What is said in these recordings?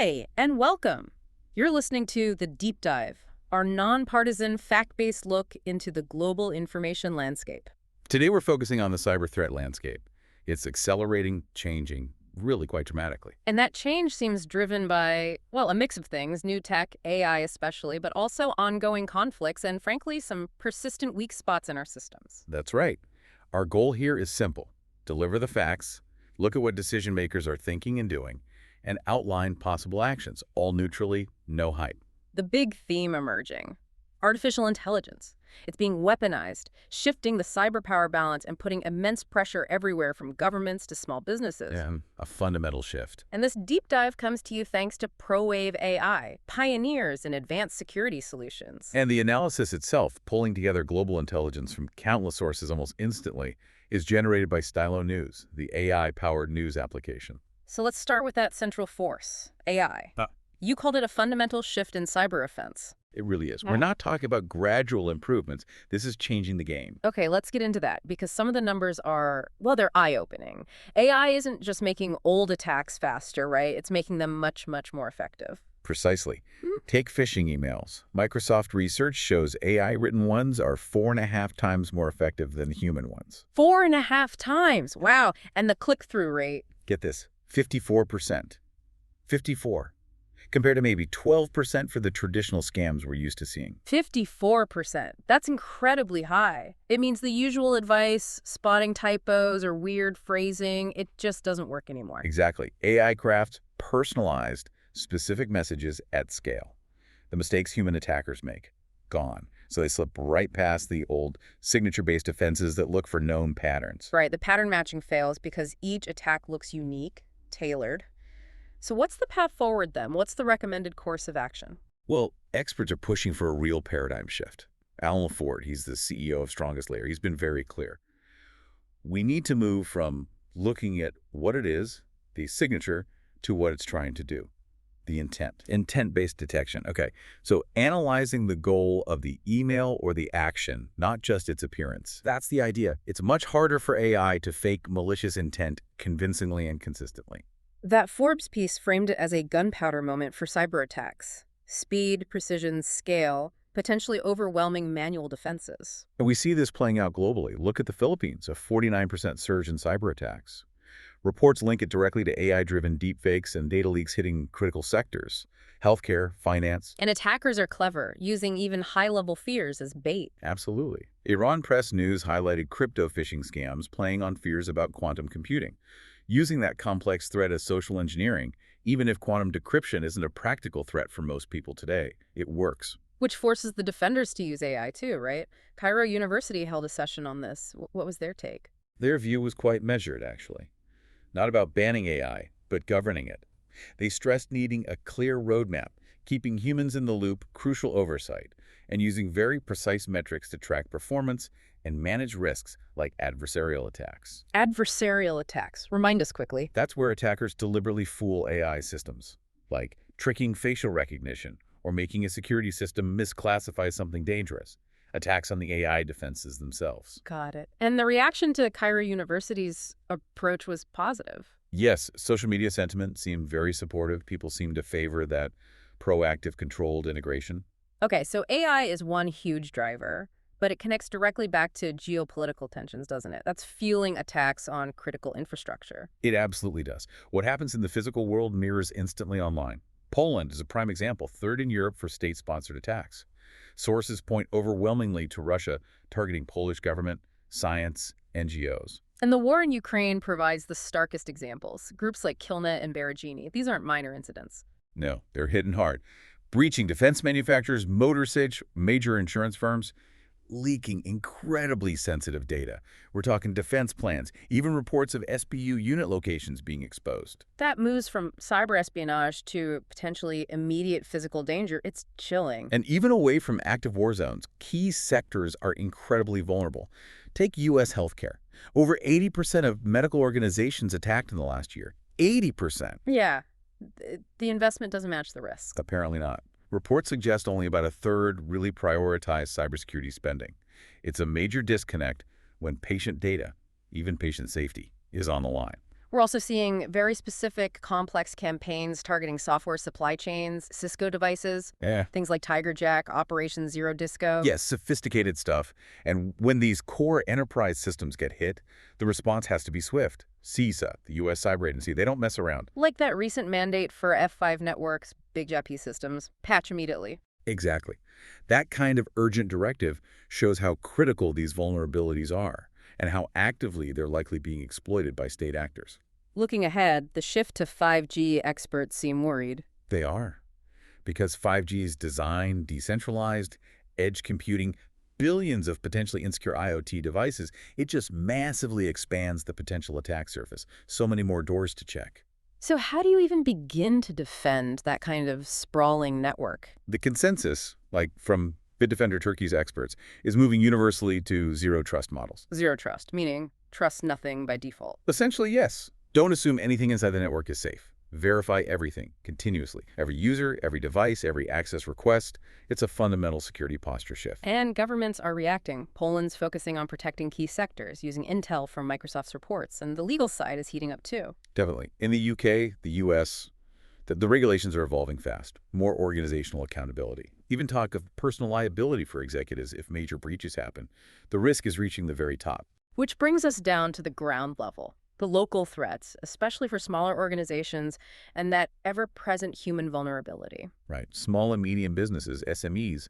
Hi, and welcome. You're listening to The Deep Dive, our nonpartisan, fact-based look into the global information landscape. Today we're focusing on the cyber threat landscape. It's accelerating, changing, really quite dramatically. And that change seems driven by, well, a mix of things, new tech, AI especially, but also ongoing conflicts and, frankly, some persistent weak spots in our systems. That's right. Our goal here is simple. Deliver the facts, look at what decision makers are thinking and doing, and outline possible actions, all neutrally, no hype. The big theme emerging: artificial intelligence. It's being weaponized, shifting the cyber power balance and putting immense pressure everywhere from governments to small businesses. And a fundamental shift. And this deep dive comes to you thanks to ProWave AI, pioneers in advanced security solutions. And the analysis itself, pulling together global intelligence from countless sources almost instantly, is generated by Stylo News, the AI-powered news application. So let's start with that central force, AI. You called it a fundamental shift in cyber offense. It really is. We're not talking about gradual improvements. This is changing the game. Okay, let's get into that, because some of the numbers are, well, they're eye-opening. AI isn't just making old attacks faster, right? It's making them much, much more effective. Precisely. Take phishing emails. Microsoft research shows AI-written ones are 4.5 times more effective than human ones. 4.5 times! Wow! And the click-through rate? Get this, 54%. 54. Compared to maybe 12% for the traditional scams we're used to seeing. 54%. That's incredibly high. It means the usual advice, spotting typos or weird phrasing, it just doesn't work anymore. Exactly. AI crafts personalized, specific messages at scale. The mistakes human attackers make, gone. So they slip right past the old signature-based defenses that look for known patterns. Right, the pattern matching fails because each attack looks unique, tailored. So what's the path forward then? What's the recommended course of action? Well, experts are pushing for a real paradigm shift. Alan Ford, he's the CEO of Strongest Layer, he's been very clear. We need to move from looking at what it is, the signature, to what it's trying to do. The intent. Intent-based detection. Okay, so analyzing the goal of the email or the action, not just its appearance. That's the idea. It's much harder for AI to fake malicious intent convincingly and consistently. That Forbes piece framed it as a gunpowder moment for cyber attacks. Speed, precision, scale, potentially overwhelming manual defenses. And we see this playing out globally. Look at the Philippines, a 49% surge in cyber attacks. Reports link it directly to AI-driven deepfakes and data leaks hitting critical sectors: healthcare, finance. And attackers are clever, using even high-level fears as bait. Absolutely. Iran Press News highlighted crypto phishing scams playing on fears about quantum computing, using that complex threat as social engineering. Even if quantum decryption isn't a practical threat for most people today, it works. Which forces the defenders to use AI too, right? Cairo University held a session on this. What was their take? Their view was quite measured, actually. Not about banning AI, but governing it. They stressed needing a clear roadmap, keeping humans in the loop, crucial oversight, and using very precise metrics to track performance and manage risks like adversarial attacks. Adversarial attacks. Remind us quickly. That's where attackers deliberately fool AI systems, like tricking facial recognition or making a security system misclassify something dangerous. Attacks on the AI defenses themselves. Got it. And the reaction to Cairo University's approach was positive. Yes, social media sentiment seemed very supportive. People seemed to favor that proactive, controlled integration. Okay, so AI is one huge driver, but it connects directly back to geopolitical tensions, doesn't it? That's fueling attacks on critical infrastructure. It absolutely does. What happens in the physical world mirrors instantly online. Poland is a prime example, third in Europe for state-sponsored attacks. Sources point overwhelmingly to Russia targeting Polish government, science, NGOs. And the war in Ukraine provides the starkest examples. Groups like Killnet and Berezini, these aren't minor incidents. No, they're hitting hard. Breaching defense manufacturers, motorcycle, major insurance firms, leaking incredibly sensitive data. We're talking defense plans, even reports of SBU unit locations being exposed. That moves from cyber espionage to potentially immediate physical danger. It's chilling. And even away from active war zones, key sectors are incredibly vulnerable. Take U.S. healthcare. Over 80% of medical organizations attacked in the last year. 80%. Yeah, the investment doesn't match the risk. Apparently not. Reports suggest only about a third really prioritize cybersecurity spending. It's a major disconnect when patient data, even patient safety, is on the line. We're also seeing very specific, complex campaigns targeting software supply chains, Cisco devices, Yeah. things like TigerJack, Operation Zero Disco. Yes, sophisticated stuff. And when these core enterprise systems get hit, the response has to be swift. CISA, the U.S. Cyber Agency, they don't mess around. Like that recent mandate for F5 networks, big JAP systems, patch immediately. Exactly. That kind of urgent directive shows how critical these vulnerabilities are and how actively they're likely being exploited by state actors. Looking ahead, the shift to 5G experts seem worried. They are. Because 5G is designed, decentralized, edge computing, billions of potentially insecure IoT devices, it just massively expands the potential attack surface. So many more doors to check. So how do you even begin to defend that kind of sprawling network? The consensus, like from Bitdefender Turkey's experts, is moving universally to zero trust models. Zero trust, meaning trust nothing by default. Essentially, yes. Don't assume anything inside the network is safe. Verify everything, continuously. Every user, every device, every access request. It's a fundamental security posture shift. And governments are reacting. Poland's focusing on protecting key sectors, using intel from Microsoft's reports, and the legal side is heating up too. Definitely. In the UK, the US, the regulations are evolving fast. More organizational accountability. Even talk of personal liability for executives if major breaches happen. The risk is reaching the very top. Which brings us down to the ground level. The local threats, especially for smaller organizations, and that ever-present human vulnerability. Right. Small and medium businesses, SMEs,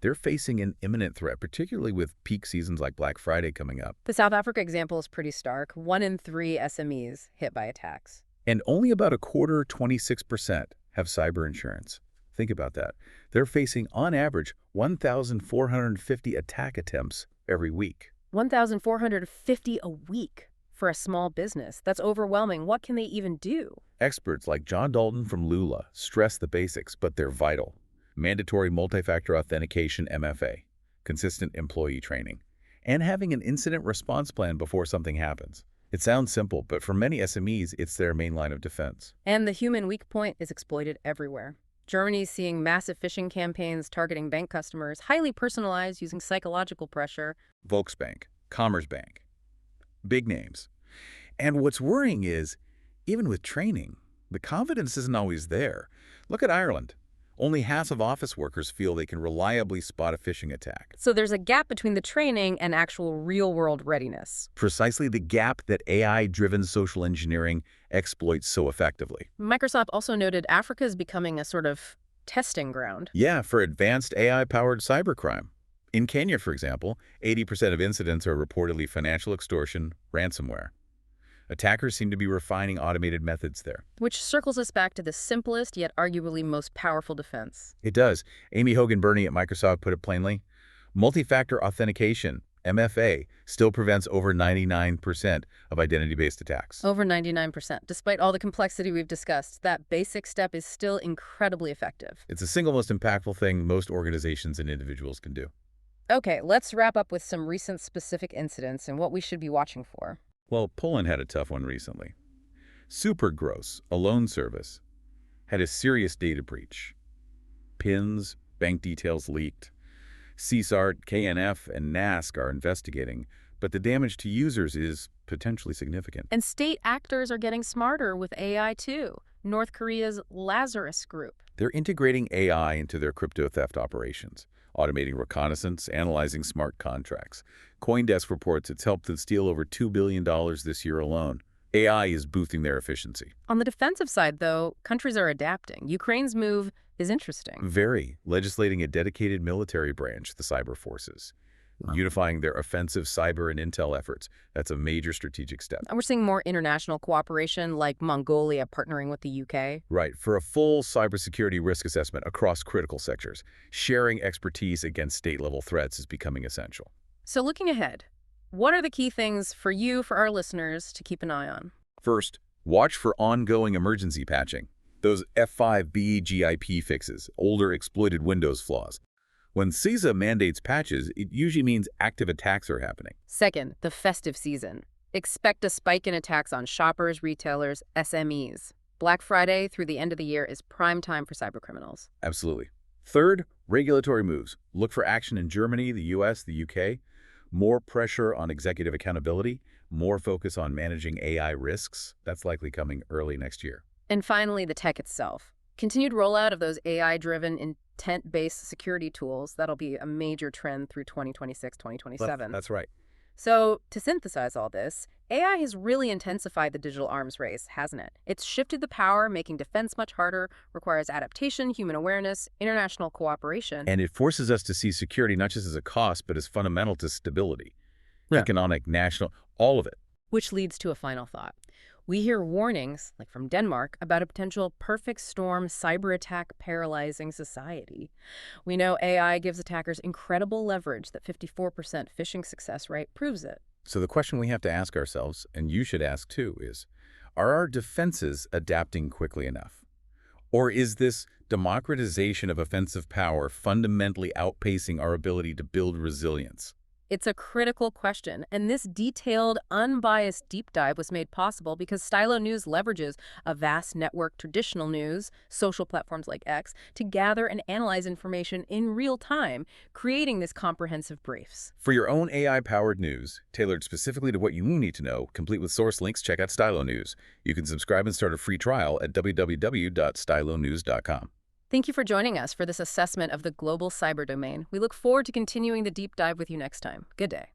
they're facing an imminent threat, particularly with peak seasons like Black Friday coming up. The South Africa example is pretty stark. 1 in 3 SMEs hit by attacks. And only about a quarter, 26%, have cyber insurance. Think about that. They're facing, on average, 1,450 attack attempts every week. 1,450 a week. For a small business, that's overwhelming. What can they even do? Experts like John Dalton from Lula stress the basics, but they're vital. Mandatory multi-factor authentication, MFA, consistent employee training, and having an incident response plan before something happens. It sounds simple, but for many SMEs, it's their main line of defense. And the human weak point is exploited everywhere. Germany's seeing massive phishing campaigns targeting bank customers, highly personalized using psychological pressure. Volksbank, Commerzbank. Big names. And what's worrying is, even with training, the confidence isn't always there. Look at Ireland. Only half of office workers feel they can reliably spot a phishing attack. So there's a gap between the training and actual real-world readiness. Precisely the gap that AI-driven social engineering exploits so effectively. Microsoft also noted Africa is becoming a sort of testing ground. Yeah, for advanced AI-powered cybercrime. In Kenya, for example, 80% of incidents are reportedly financial extortion, ransomware. Attackers seem to be refining automated methods there. Which circles us back to the simplest yet arguably most powerful defense. It does. Amy Hogan-Burney at Microsoft put it plainly. Multi-factor authentication, MFA, still prevents over 99% of identity-based attacks. Over 99%. Despite all the complexity we've discussed, that basic step is still incredibly effective. It's the single most impactful thing most organizations and individuals can do. Okay, let's wrap up with some recent specific incidents and what we should be watching for. Well, Poland had a tough one recently. Supergross, a loan service, had a serious data breach. PINs, bank details leaked. CSART, KNF, and NASC are investigating, but the damage to users is potentially significant. And state actors are getting smarter with AI too. North Korea's Lazarus Group. They're integrating AI into their crypto theft operations, automating reconnaissance, analyzing smart contracts. CoinDesk reports it's helped them steal over $2 billion this year alone. AI is boosting their efficiency. On the defensive side, though, countries are adapting. Ukraine's move is interesting. Very. Legislating a dedicated military branch, the cyber forces. Unifying their offensive cyber and intel efforts. That's a major strategic step. And we're seeing more international cooperation, like Mongolia partnering with the UK. Right. For a full cybersecurity risk assessment across critical sectors, sharing expertise against state-level threats is becoming essential. So looking ahead, what are the key things for you, for our listeners, to keep an eye on? First, watch for ongoing emergency patching. Those F5 BGIP fixes, older exploited Windows flaws. When CISA mandates patches, it usually means active attacks are happening. Second, the festive season. Expect a spike in attacks on shoppers, retailers, SMEs. Black Friday through the end of the year is prime time for cybercriminals. Absolutely. Third, regulatory moves. Look for action in Germany, the US, the UK. More pressure on executive accountability, more focus on managing AI risks. That's likely coming early next year. And finally, the tech itself. Continued rollout of those AI-driven, intent-based security tools, that'll be a major trend through 2026, 2027. That's right. So, to synthesize all this, AI has really intensified the digital arms race, hasn't it? It's shifted the power, making defense much harder, requires adaptation, human awareness, international cooperation. And it forces us to see security not just as a cost, but as fundamental to stability. Yeah. Economic, national, all of it. Which leads to a final thought. We hear warnings, like from Denmark, about a potential perfect storm cyber attack paralyzing society. We know AI gives attackers incredible leverage. That 54% phishing success rate proves it. So the question we have to ask ourselves, and you should ask too, is, are our defenses adapting quickly enough? Or is this democratization of offensive power fundamentally outpacing our ability to build resilience? It's a critical question, and this detailed, unbiased deep dive was made possible because Stylo News leverages a vast network, traditional news, social platforms like X, to gather and analyze information in real time, creating this comprehensive briefs. For your own AI-powered news, tailored specifically to what you need to know, complete with source links, check out Stylo News. You can subscribe and start a free trial at www.stylonews.com. Thank you for joining us for this assessment of the global cyber domain. We look forward to continuing the deep dive with you next time. Good day.